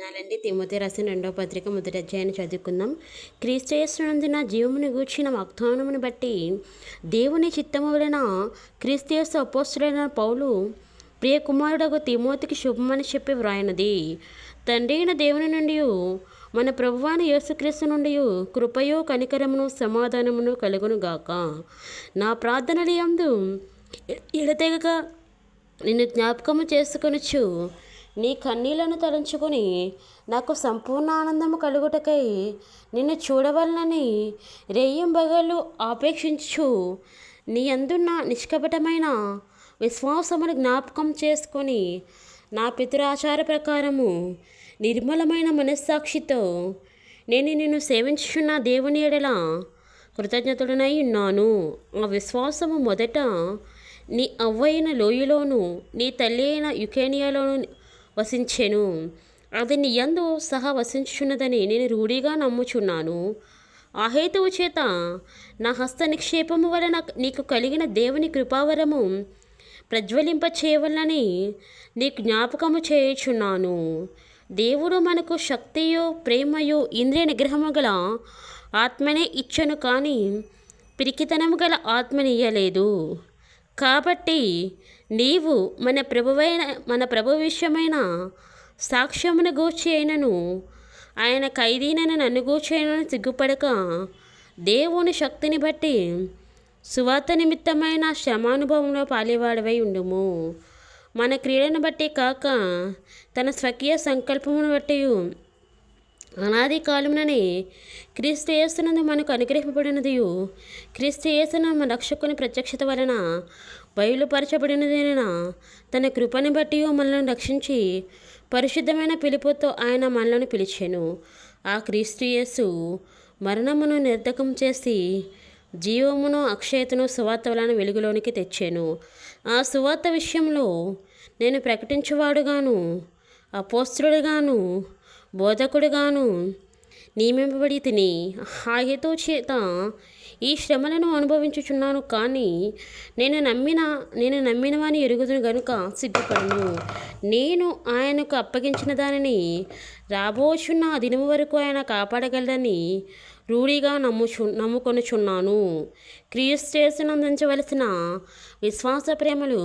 వందనాలండి. తిమోతి రాసిన 2వ పత్రిక మొదటి అధ్యాయాన్ని చదువుకుందాం. క్రీస్తు యేసునందున జీవమును గూర్చిన వాగ్దానమును బట్టి దేవుని చిత్తము వలన క్రీస్తు యేసు అపోస్తలుడైన పౌలు ప్రియ కుమారుడగు తిమోతికి శుభమని చెప్పి వ్రాయినది. తండ్రి అయిన దేవుని నుండి మన ప్రభువైన యేసుక్రీస్తు నుండి కృపయు కనికరమును సమాధానమును కలుగునుగాక. నా ప్రార్థనల యందు ఎడతెగక నిన్ను జ్ఞాపకము చేసుకొనుచు నీ కన్నీళ్లను తలంచుకొని నాకు సంపూర్ణ ఆనందము కలుగుటకై నిన్ను చూడవలనని రేయింబగళ్ళు ఆపేక్షించు నీ అందున్న నిష్కపటమైన విశ్వాసమును జ్ఞాపకం చేసుకొని నా పితృఆచార ప్రకారము నిర్మలమైన మనస్సాక్షితో నేను నిన్ను సేవించుచున్న దేవుని ఎడల కృతజ్ఞతుడనై ఉన్నాను. ఆ విశ్వాసము మొదట నీ అవ్వైన లోయలోను నీ తల్లి అయిన యుకేనియాలోను వసించెను. అది నీ యందు సహా వసించుచున్నదని నేను రూఢిగా నమ్ముచున్నాను. ఆ హేతువు చేత నా హస్త నిక్షేపము వలన నీకు కలిగిన దేవుని కృపావరము ప్రజ్వలింప చేయవలనని నీకు జ్ఞాపకము చేయుచున్నాను. దేవుడు మనకు శక్తియు ప్రేమయు ఇంద్రియ నిగ్రహము గల ఆత్మనే ఇచ్చను, కానీ పిరికితనము గల ఆత్మనియ్యలేదు. కాబట్టి నీవు మన ప్రభు విషయమైన సాక్ష్యమును గూర్చి అయినను ఆయన ఖైదీనైన నన్ను గూర్చి అయినను సిగ్గుపడక దేవుని శక్తిని బట్టి సువార్త నిమిత్తమైన శ్రమానుభవంలో పాలివాడవై ఉండుము. మన క్రియలను బట్టి కాక తన స్వకీయ సంకల్పమును బట్టి అనాది కాలముననే క్రీస్తు యేసునందు మనకు అనుగ్రహింపబడినదియు క్రీస్తు యేసును మన రక్షకుని ప్రత్యక్షత వలన బయలుపరచబడినదైన తన కృపని బట్టి మనల్ని రక్షించి పరిశుద్ధమైన పిలుపుతో ఆయన మనలను పిలిచెను. ఆ క్రీస్తు యేసు మరణమును నిర్ధకం చేసి జీవమును అక్షయతను సువార్త వలన వెలుగులోనికి తెచ్చాను. ఆ సువార్త విషయంలో నేను ప్రకటించువాడుగాను అపోస్తలుడుగాను బోధకుడుగాను నియమింపబడి తిని ఆ హేతువు చేత ఈ శ్రమలను అనుభవించుచున్నాను. కానీ నేను నమ్మిన వాని ఎరుగుదును గనుక సిగ్గుపడను. నేను ఆయనకు అప్పగించిన దానిని రాబోచున్న ఆ దినము వరకు ఆయన కాపాడగలదని రూఢిగా నమ్ముకొనుచున్నాను. క్రీస్తు యేసునందు ఉంచవలసిన విశ్వాస ప్రేమలు